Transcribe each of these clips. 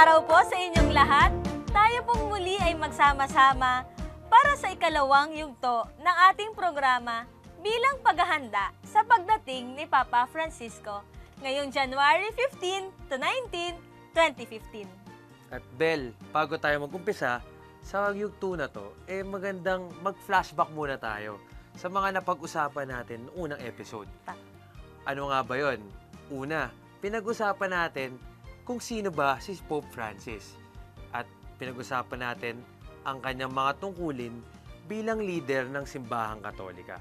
araw po sa inyong lahat. Tayo pong muli ay magsama-sama para sa ikalawang yugto ng ating programa bilang paghahanda sa pagdating ni Papa Francisco ngayong January 15 to 19, 2015. At Bel, bago tayo mag-umpisa, sa yugto na to, magandang mag-flashback muna tayo sa mga napag-usapan natin noong unang episode. Ano nga ba yon? Una, pinag-usapan natin kung sino ba si Pope Francis. At pinag-usapan natin ang kanyang mga tungkulin bilang leader ng simbahang Katolika.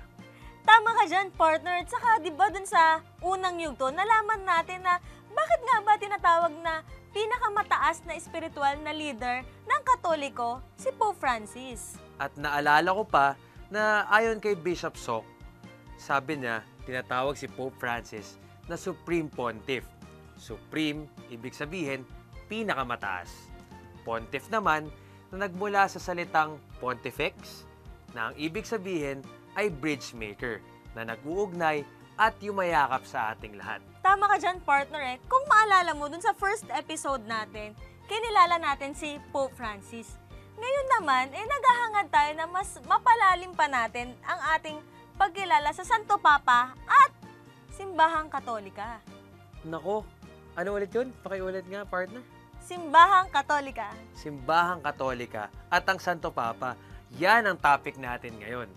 Tama ka dyan, partner. At saka, di ba dun sa unang yugto, nalaman natin na bakit nga ba tinatawag na pinakamataas na espiritual na leader ng Katoliko si Pope Francis. At naalala ko pa na ayon kay Bishop Sok, sabi niya, tinatawag si Pope Francis na Supreme Pontiff. Supreme, ibig sabihin, pinakamataas. Pontiff naman, na nagmula sa salitang pontifex, na ang ibig sabihin ay bridge maker, na nag-uugnay at yumayakap sa ating lahat. Tama ka dyan, partner. Kung maalala mo, dun sa first episode natin, kinilala natin si Pope Francis. Ngayon naman, naghahangad tayo na mas mapalalim pa natin ang ating pagkilala sa Santo Papa at Simbahang Katolika. Nako, ano ulit yun? Pakiulit nga, partner. Simbahang Katolika. Simbahang Katolika at ang Santo Papa, yan ang topic natin ngayon.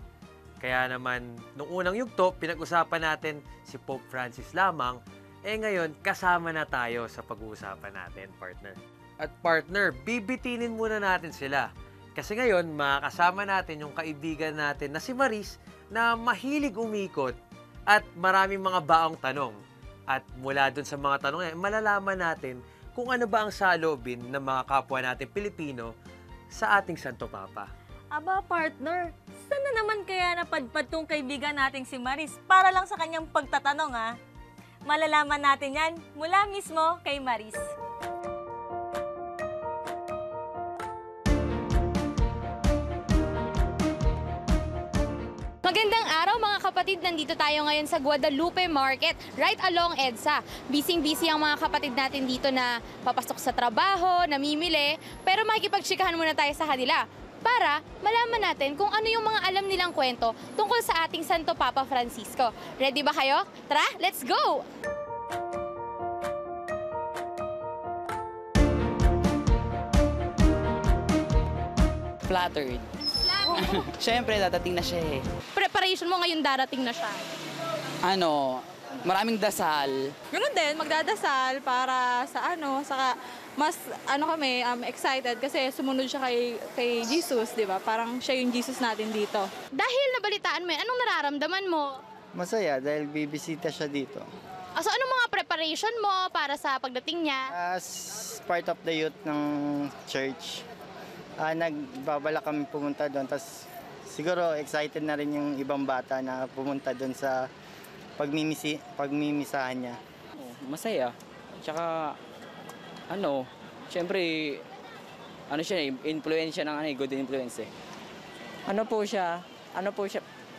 Kaya naman, nung unang yugto, pinag-usapan natin si Pope Francis lamang, ngayon, kasama na tayo sa pag-uusapan natin, partner. At partner, bibitinin muna natin sila. Kasi ngayon, makakasama natin yung kaibigan natin na si Maris na mahilig umikot at maraming mga baong tanong. At mula dun sa mga tanong, malalaman natin kung ano ba ang saloobin ng mga kapwa natin Pilipino sa ating Santo Papa. Aba, partner, saan na naman kaya napadpad tong kaibigan nating si Maris para lang sa kanyang pagtatanong, ha? Malalaman natin yan mula mismo kay Maris. Magandang araw mga kapatid, nandito tayo ngayon sa Guadalupe Market, right along EDSA. Busy-busy ang mga kapatid natin dito na papasok sa trabaho, namimili, pero makikipagtsikahan muna tayo sa kanila para malaman natin kung ano yung mga alam nilang kwento tungkol sa ating Santo Papa Francisco. Ready ba kayo? Tara, let's go! Flattered. Siyempre, dadating na siya eh. Preparation mo ngayon darating na siya. Maraming dasal. Ganun din, magdadasal para sa saka mas kami excited kasi sumunod siya kay Jesus, 'di ba? Parang siya yung Jesus natin dito. Dahil nabalitaan mo yan, anong nararamdaman mo? Masaya dahil bibisita siya dito. So anong mga preparation mo para sa pagdating niya? As part of the youth ng church, nagbabala kami pumunta doon. Tapos siguro excited na rin yung ibang bata na pumunta doon sa pagmimisahan niya. Masaya. Tsaka, siyempre, siya influensya ng good influence eh. Ano po siya,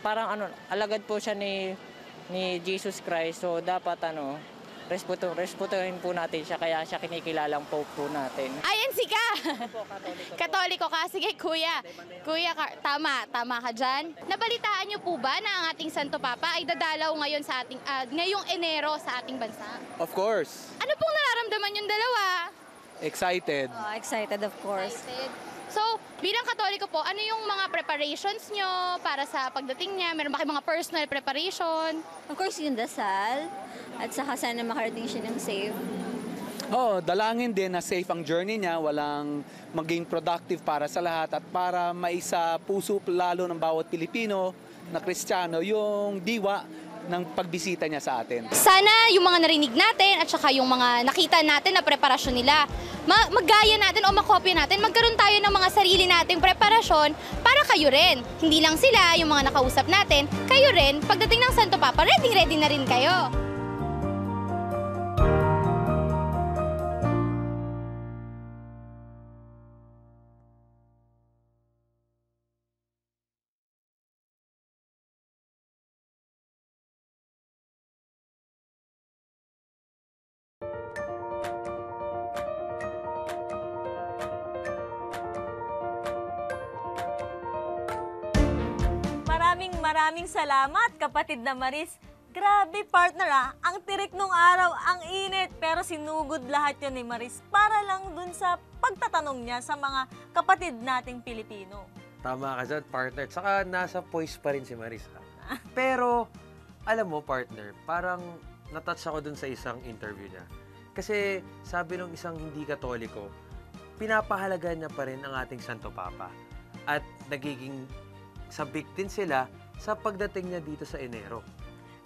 parang alagad po siya ni Jesus Christ. So dapat respetuhin po natin siya, kaya siya kinikilalang Pope po natin. Ayan si ka! Katoliko ka. Sige, kuya. Kuya, tama ka dyan. Nabalitaan niyo po ba na ang ating Santo Papa ay dadalaw ngayon sa ating, ngayong Enero sa ating bansa? Of course. Ano pong nararamdaman yung dalawa? Excited. Excited, of course. Excited. So, bilang Katoliko po, ano yung mga preparations nyo para sa pagdating niya? Meron ba kayong mga personal preparation? Of course, yung dasal. At saka sana makarating siya ng safe. Dalangin din na safe ang journey niya, walang maging productive para sa lahat at para maisa puso lalo ng bawat Pilipino na Kristiyano yung diwa ng pagbisita niya sa atin. Sana yung mga narinig natin at saka yung mga nakita natin na preparasyon nila, maggaya natin o makopya natin, magkaroon tayo ng mga sarili nating preparasyon para kayo rin. Hindi lang sila, yung mga nakausap natin, kayo rin, pagdating ng Santo Papa, ready na rin kayo. Maraming salamat, kapatid na Maris. Grabe, partner ang tirik nung araw, ang init, pero sinugod lahat yun ni Maris para lang dun sa pagtatanong niya sa mga kapatid nating Pilipino. Tama ka dyan, partner. Tsaka nasa poise pa rin si Maris. Pero, alam mo, partner, parang natouch ako dun sa isang interview niya. Kasi sabi nung isang hindi katoliko, pinapahalagan niya pa rin ang ating Santo Papa. At nagiging sabik din sila sa pagdating niya dito sa Enero.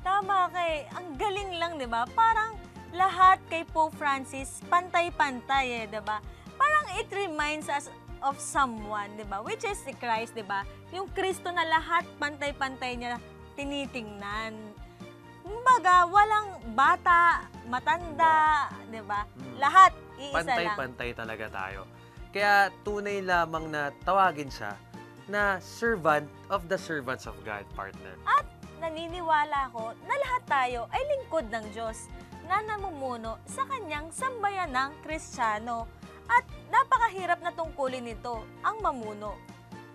Tama kay, ang galing lang, di ba? Parang lahat kay Pope Francis, pantay-pantay 'di ba? Parang it reminds us of someone, 'di ba? Which is si Christ, 'di ba? Yung Kristo na lahat pantay-pantay niya tinitingnan. Kumbaga, walang bata, matanda, 'di ba? Lahat iisa lang. Pantay-pantay talaga tayo. Kaya tunay lamang na tawagin siya na servant of the servants of God, partner. At naniniwala ko na lahat tayo ay lingkod ng Diyos na namumuno sa kanyang sambayanang Kristiyano. At napakahirap na tungkulin nito ang mamuno.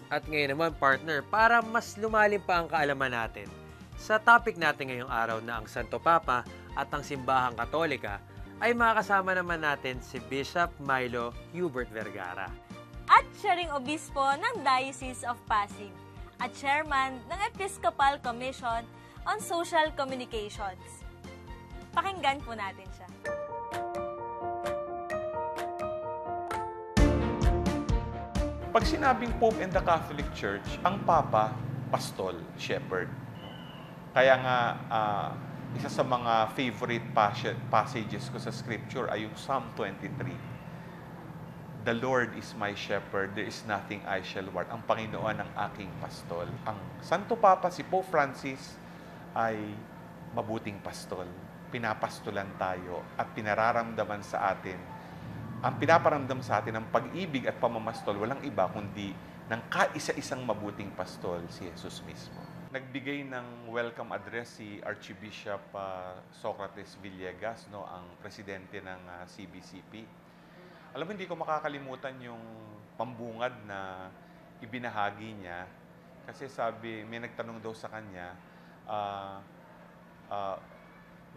At ngayon naman, partner, para mas lumalim pa ang kaalaman natin sa topic natin ngayong araw na ang Santo Papa at ang Simbahang Katolika, ay makakasama naman natin si Bishop Milo Hubert Vergara. At siya ring obispo ng Diocese of Pasig at chairman ng Episcopal Commission on Social Communications. Pakinggan po natin siya. Pag sinabing Pope in the Catholic Church, ang Papa, pastol, shepherd. Kaya nga, isa sa mga favorite passages ko sa Scripture ay yung Psalm 23. The Lord is my shepherd, there is nothing I shall want. Ang Panginoon ang aking pastol. Ang Santo Papa, si Pope Francis, ay mabuting pastol. Pinapastolan tayo at pinararamdaman sa atin. Ang pinaparamdam sa atin ng pag-ibig at pamamastol, walang iba kundi ng kaisa-isang mabuting pastol, si Jesus mismo. Nagbigay ng welcome address si Archbishop Socrates Villegas, no, ang presidente ng CBCP. Alam mo, hindi ko makakalimutan yung pambungad na ibinahagi niya. Kasi sabi, may nagtanong daw sa kanya,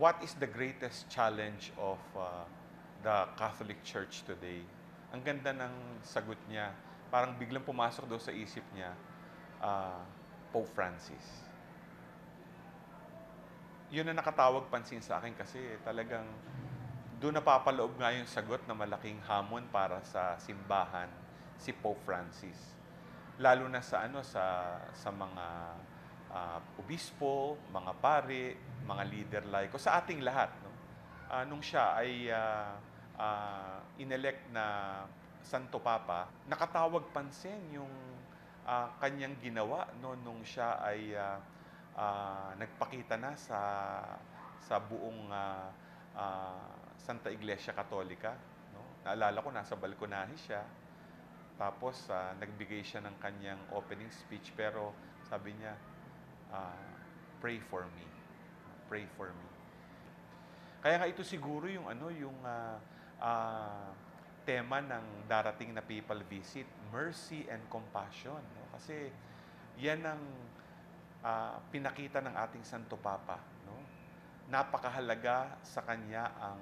what is the greatest challenge of the Catholic Church today? Ang ganda ng sagot niya. Parang biglang pumasok daw sa isip niya, Pope Francis. Yun na nakatawag pansin sa akin kasi talagang doon napapaloob nga yung sagot na malaking hamon para sa simbahan, si Pope Francis. Lalo na sa sa mga obispo, mga pari, mga leader laiko, sa ating lahat, no? Nung siya ay inelect na Santo Papa, nakatawag pansin yung kanyang ginawa, no, nung siya ay nagpakita na sa buong Santa Iglesia Katolika, no? Naalala ko, nasa balkonahe siya. Tapos, nagbigay siya ng kanyang opening speech, pero sabi niya, pray for me. Pray for me. Kaya nga ito siguro yung tema ng darating na papal visit, mercy and compassion. No? Kasi yan ang pinakita ng ating Santo Papa. No? Napakahalaga sa kanya ang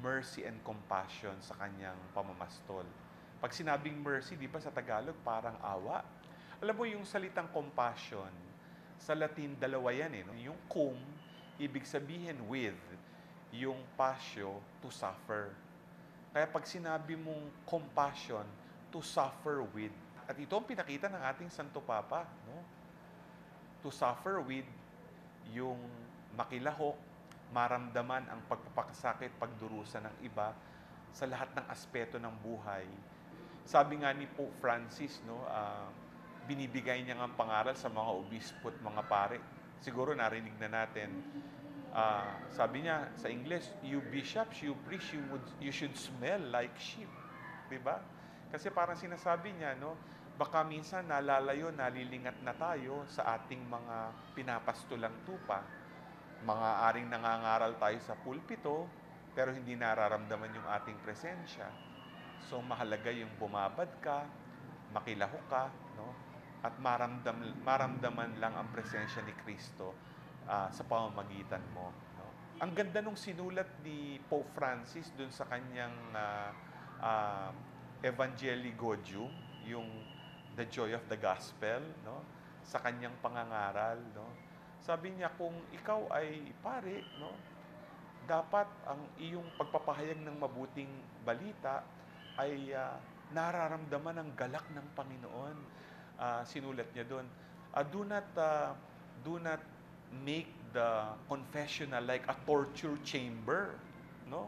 mercy and compassion sa kanyang pamamastol. Pag sinabing mercy, di ba sa Tagalog parang awa? Alam mo yung salitang compassion, sa Latin dalawa yan eh. No? Yung cum, ibig sabihin with, yung passio, to suffer. Kaya pag sinabi mong compassion, to suffer with. At ito ang pinakita ng ating Santo Papa. No? To suffer with, yung makilahok, maramdaman ang pagpapakasakit, pagdurusa ng iba sa lahat ng aspeto ng buhay. Sabi nga ni Pope Francis, no, binibigay niya ng pangaral sa mga obispo at mga pare. Siguro narinig na natin. Sabi niya sa English, you bishops, you priests, you should smell like sheep. Diba? Kasi parang sinasabi niya, no, baka minsan nalalayo, nalilingat na tayo sa ating mga pinapastulang tupa. Mga aring nangangaral tayo sa pulpito, pero hindi nararamdaman yung ating presensya. So, mahalaga yung bumabad ka, makilahok ka, no? at maramdaman lang ang presensya ni Kristo sa pamamagitan mo. No? Ang ganda nung sinulat ni Pope Francis dun sa kanyang Evangelii Gaudium, yung The Joy of the Gospel, no? Sa kanyang pangangaral. No? Sabi niya, kung ikaw ay pare, no? Dapat ang iyong pagpapahayag ng mabuting balita ay nararamdaman ang galak ng Panginoon. Sinulat niya doon, do not make the confessional like a torture chamber, no?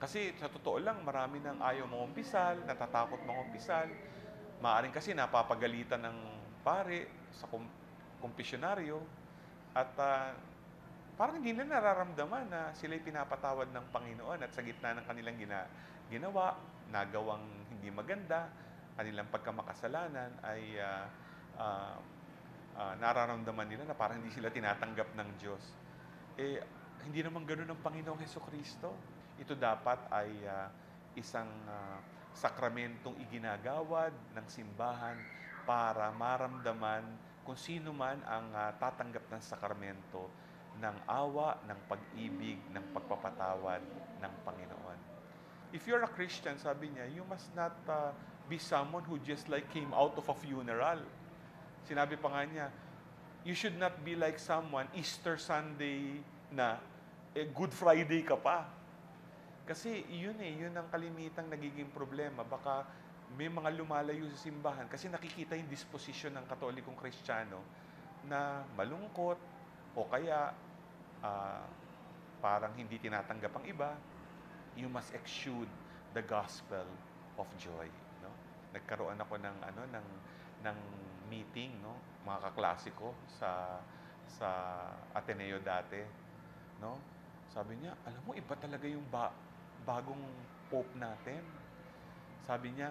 Kasi sa totoo lang, marami nang ayaw mangumpisal, natatakot mangumpisal. Maaring kasi napapagalitan ng pare sa kumpisyonaryo at parang hindi na nararamdaman na sila'y pinapatawad ng Panginoon at sa gitna ng kanilang ginawa, nagawang hindi maganda, kanilang pagkamakasalanan ay nararamdaman nila na parang hindi sila tinatanggap ng Diyos. Hindi naman ganoon ang Panginoong Hesukristo. Ito dapat ay isang sakramentong iginagawad ng simbahan para maramdaman kung sino man ang tatanggap ng sakramento ng awa, ng pag-ibig, ng pagpapatawad ng Panginoon. If you're a Christian, sabi niya, you must not be someone who just like came out of a funeral. Sinabi pa nga niya, you should not be like someone, Easter Sunday na, Good Friday ka pa. Kasi yun ang kalimitang nagiging problema. Baka may mga lumalayo sa simbahan kasi nakikita yung disposisyon ng Katolikong Kristiyano na malungkot o kaya parang hindi tinatanggap ang iba. You must exude the gospel of joy. No? Nagkaroon ako ng meeting, no, mga kaklase ko sa Ateneo dati, no? Sabi niya, alam mo, iba talaga yung bagong pope natin. Sabi niya,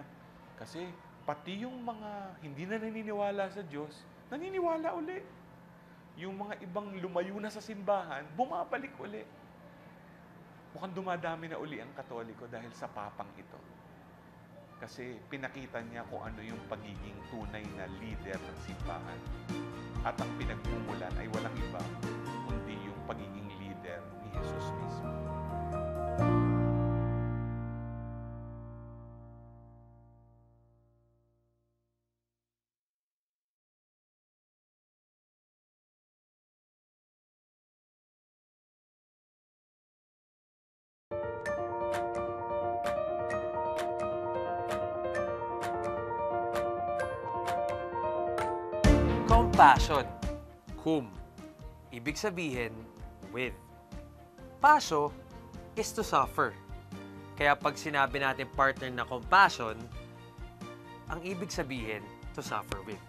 kasi pati yung mga hindi na naniniwala sa Diyos, naniniwala uli. Yung mga ibang lumayo na sa simbahan, bumabalik uli. Mukhang dumadami na uli ang Katoliko dahil sa papang ito. Kasi pinakita niya kung ano yung pagiging tunay na leader ng simbahan. At ang pinagmumulan ay walang iba, kundi yung pagiging leader ni Jesus mismo. Compassion. Cum. Ibig sabihin, with. Passion is to suffer. Kaya pag sinabi natin partner na compassion, ang ibig sabihin, to suffer with.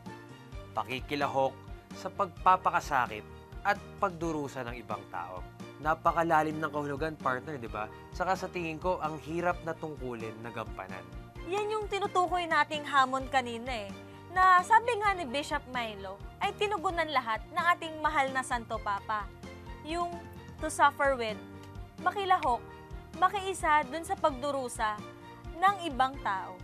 Pakikilahok sa pagpapakasakit at pagdurusa ng ibang tao. Napakalalim ng kahulugan, partner, di ba? Saka sa tingin ko, ang hirap na tungkulin na gampanan. Yan yung tinutukoy nating hamon kanina na sabi nga ni Bishop Milo ay tinugunan lahat ng ating mahal na Santo Papa. Yung to suffer with, makilahok, makiisa dun sa pagdurusa ng ibang tao.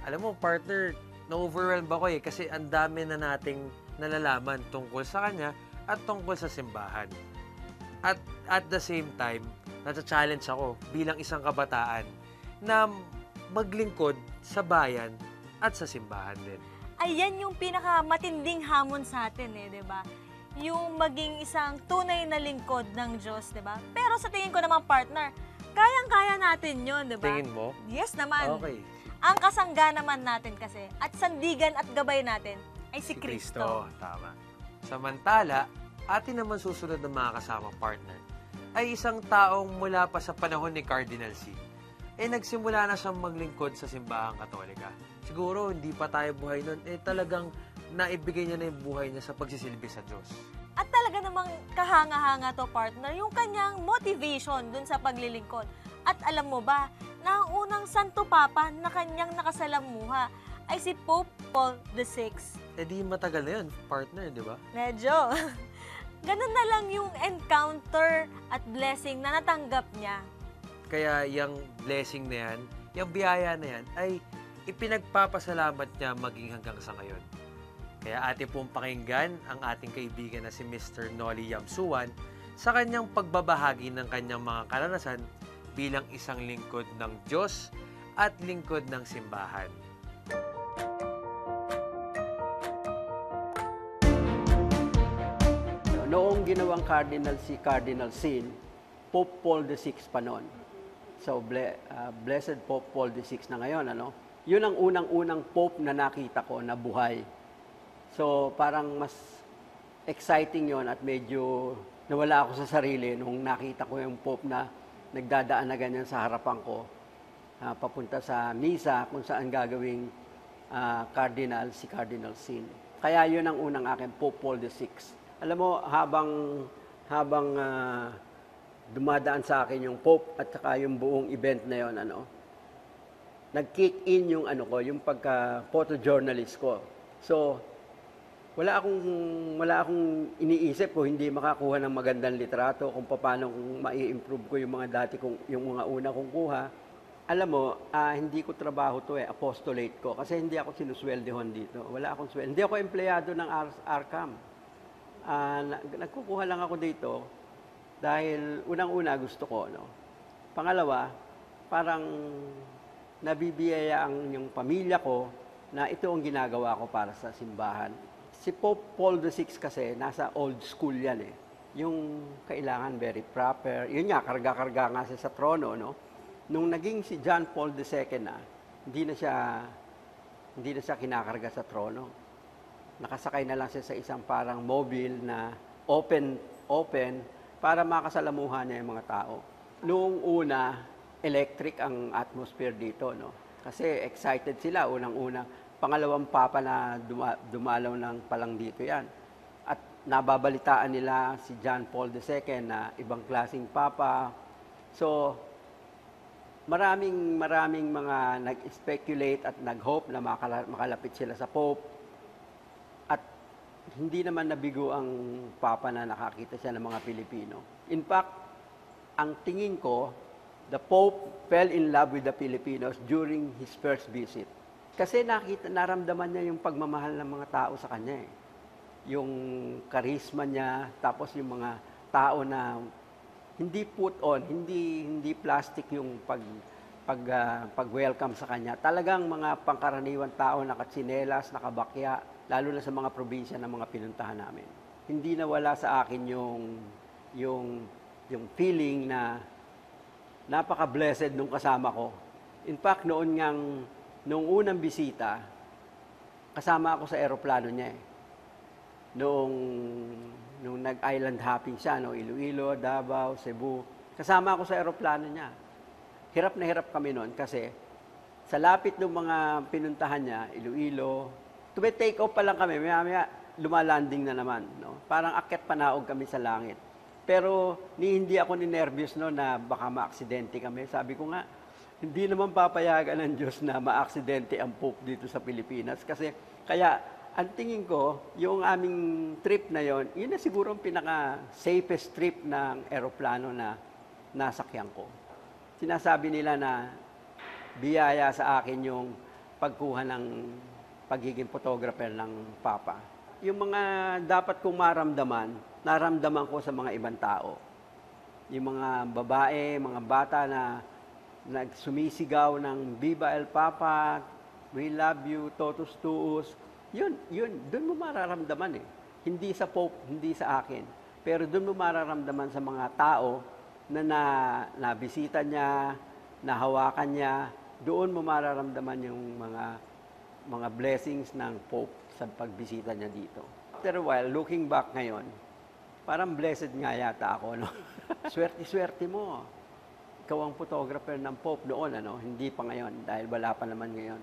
Alam mo, partner, na-overwhelmed ako kasi ang dami na nating nalalaman tungkol sa kanya at tungkol sa simbahan. At at the same time, nata-challenge ako bilang isang kabataan na maglingkod sa bayan at sa simbahan din. Ayan yung pinakamatinding hamon sa atin di ba? Yung maging isang tunay na lingkod ng Diyos, di ba? Pero sa tingin ko naman, partner, kayang-kaya natin yun, di ba? Tingin mo? Yes naman. Okay. Ang kasangga naman natin kasi at sandigan at gabay natin ay si Kristo. Tama. Samantala, atin naman susunod ng mga kasama partner ay isang taong mula pa sa panahon ni Cardinal C. Nagsimula na siyang maglingkod sa simbahang Katolika. Siguro, hindi pa tayo buhay nun. Talagang naibigay niya na yung buhay niya sa pagsisilbi sa Diyos. At talaga namang kahanga-hanga to, partner, yung kanyang motivation dun sa paglilingkod. At alam mo ba, na ang unang Santo Papa na kanyang nakasalamuha ay si Pope Paul VI. Di matagal na yun, partner, di ba? Medyo. Ganun na lang yung encounter at blessing na natanggap niya. Kaya yung blessing na yan, yung biyaya na yan, ay ipinagpapasalamat niya maging hanggang sa ngayon. Kaya atin pong pakinggan ang ating kaibigan na si Mr. Noli Yamsuan sa kanyang pagbabahagi ng kanyang mga karanasan bilang isang lingkod ng Diyos at lingkod ng simbahan. Noong ginawang cardinal si Cardinal Sin, Pope Paul VI pa noon. So, Blessed Pope Paul VI na ngayon, ano? Yun ang unang-unang Pope na nakita ko na buhay. So, parang mas exciting yon at medyo nawala ako sa sarili nung nakita ko yung Pope na nagdadaan na ganyan sa harapan ko. Papunta sa misa kung saan gagawing cardinal si Cardinal Sin. Kaya yun ang unang akin, Pope Paul VI. Alam mo, habang dumadaan sa akin yung Pope at saka yung buong event na yon, nag-kick in yung yung pagka-photojournalist ko. So, wala akong iniisip kung hindi makakuha ng magandang litrato, kung paano mai-improve ko yung mga yung mga una kong kuha. Alam mo, hindi ko trabaho to apostolate ko kasi hindi ako sinusweldehon dito. Wala akong sweldo. Hindi ako empleyado ng ARCAM. Nagkukuha lang ako dito dahil unang-una gusto ko, Pangalawa, parang nabibiyaya yung pamilya ko na ito ang ginagawa ko para sa simbahan. Si Pope Paul VI kasi nasa old school yan Yung kailangan very proper. Yun nga, karga-karga nga siya sa trono, Nung naging si John Paul II na, hindi na siya kinakarga sa trono. Nakasakay na lang siya sa isang parang mobile na open para makasalamuhan niya yung mga tao. Noong una, electric ang atmosphere dito, Kasi excited sila, unang-una. Pangalawang papa na dumalaw ng palang dito yan. At nababalitaan nila si John Paul II na ibang klaseng papa. So, maraming mga nag-speculate at nag-hope na makalapit sila sa Pope. At hindi naman nabigo ang papa na nakakita siya ng mga Pilipino. In fact, ang tingin ko, the Pope fell in love with the Filipinos during his first visit. Kasi naramdaman niya yung pagmamahal ng mga tao sa kanya. Yung karisma niya, tapos yung mga tao na hindi put on, hindi plastic yung pag-welcome sa kanya. Talagang mga pangkaraniwan tao, nakatsinelas, nakabakya, lalo na sa mga probinsya ng mga pinuntahan namin. Hindi nawala sa akin yung feeling na napaka-blessed nung kasama ko. In fact, noong unang bisita, kasama ako sa eroplano niya Noong nag-island hopping siya, Iloilo, Davao, Cebu, kasama ako sa eroplano niya. Hirap na hirap kami noon kasi sa lapit ng mga pinuntahan niya, Iloilo, take off pa lang kami, maya lumalanding na naman. Parang akyat panaog kami sa langit. Pero hindi ako ni-nervous na baka ma-aksidente kami. Sabi ko nga, hindi naman papayagan ng Diyos na ma-aksidente ang Pope dito sa Pilipinas. Kaya ang tingin ko, yung aming trip na yon, yun na siguro ang pinaka-safest trip ng eroplano na nasakyan ko. Sinasabi nila na biyaya sa akin yung pagkuha ng pagiging photographer ng Papa. Yung mga dapat kong naramdaman ko sa mga ibang tao. Yung mga babae, mga bata na nagsumisigaw ng Viva el Papa, we love you, totus tuus. Yun, doon mo mararamdaman Hindi sa Pope, hindi sa akin. Pero doon mo mararamdaman sa mga tao na nabisita niya, nahawakan niya, doon mo mararamdaman yung mga blessings ng Pope sa pagbisita niya dito. After a while, looking back ngayon, parang blessed nga yata ako, Swerte-swerte mo. Ikaw ang photographer ng Pope noon, Hindi pa ngayon, dahil wala pa naman ngayon.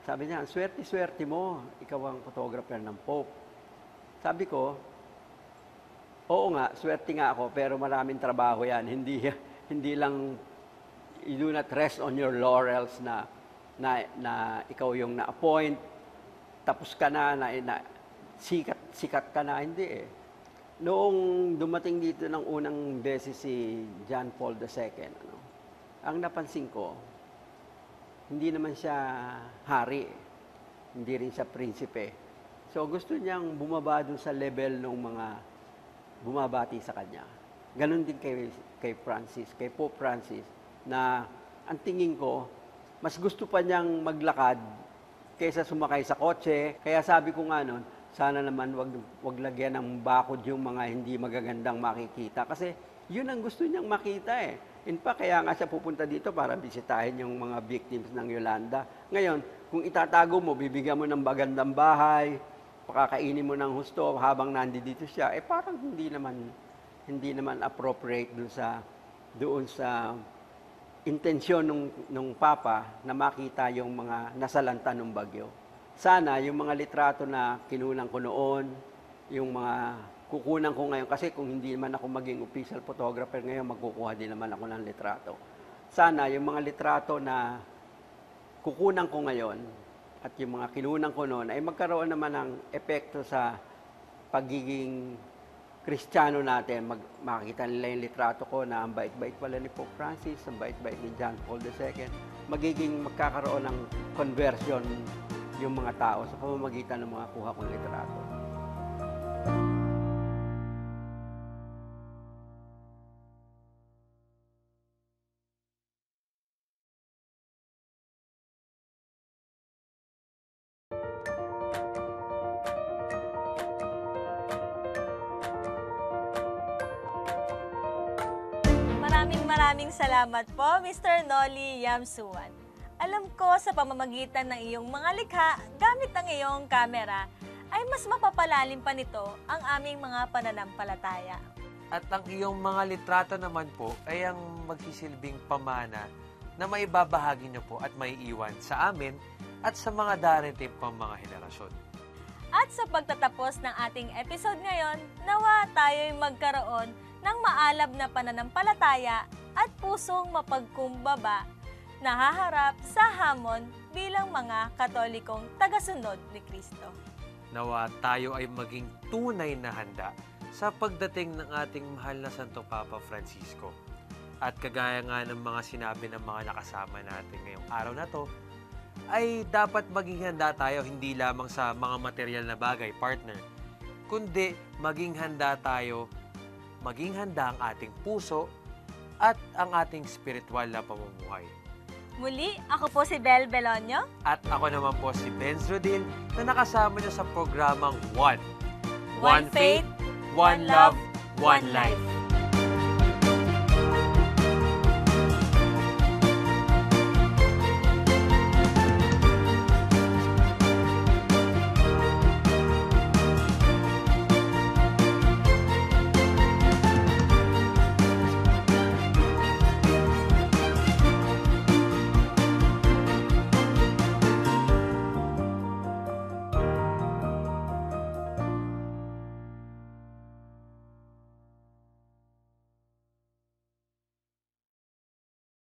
Sabi niya, swerte-swerte mo, ikaw ang photographer ng Pope. Sabi ko, oo nga, swerte nga ako, pero maraming trabaho yan. Hindi lang, you do not rest on your laurels na ikaw yung na-appoint, tapos ka na sikat ka na, hindi Noong dumating dito ng unang beses si John Paul II, ang napansin ko, hindi naman siya hari, hindi rin siya prinsipe. So gusto niyang bumaba dun sa level ng mga bumabati sa kanya. Ganon din kay Francis, kay Pope Francis, na ang tingin ko, mas gusto pa niyang maglakad kaysa sumakay sa kotse. Kaya sabi ko nga nun, sana naman wag lagyan ng bakod yung mga hindi magagandang makikita. Kasi yun ang gusto niyang makita eh. In fact, kaya nga siya pupunta dito para bisitahin yung mga victims ng Yolanda. Ngayon, kung itatago mo, bibigyan mo ng magandang bahay, pakakainin mo ng husto habang nandito siya, eh parang hindi naman appropriate doon sa intensyon ng Papa na makita yung mga nasalanta ng bagyo. Sana yung mga litrato na kinunan ko noon, yung mga kukunan ko ngayon, kasi kung hindi naman ako maging official photographer ngayon, magkukuha din naman ako ng litrato. Sana yung mga litrato na kukunan ko ngayon at yung mga kinunan ko noon ay magkaroon naman ng epekto sa pagiging Kristiyano natin. Makikita nila yung litrato ko na ang bait-bait pala ni Pope Francis, ang bait-bait ni John Paul II. Magkakaroon ng conversion yung mga tao sa pamamagitan ng mga kuha kong litrato. Maraming salamat po, Mr. Noli Yamsuan. Alam ko sa pamamagitan ng iyong mga likha, gamit ang iyong kamera, ay mas mapapalalim pa nito ang aming mga pananampalataya. At ang iyong mga litrato naman po ay ang magsisilbing pamana na maibabahagi niyo po at maiiwan sa amin at sa mga darating pang mga henerasyon. At sa pagtatapos ng ating episode ngayon, nawa tayo'y magkaroon ng maalab na pananampalataya at pusong mapagkumbaba na haharap sa hamon bilang mga Katolikong tagasunod ni Kristo. Nawa tayo ay maging tunay na handa sa pagdating ng ating mahal na Santo Papa Francisco. At kagaya nga ng mga sinabi ng mga nakasama natin ngayong araw na to, ay dapat maging handa tayo hindi lamang sa mga material na bagay, partner, kundi maging handa tayo, maging handa ang ating puso at ang ating spiritual na pamumuhay. Muli, ako po si Bel Belonio. At ako naman po si Benz Rodil na nakasama niyo sa programang One. One Faith, One Love, One Life.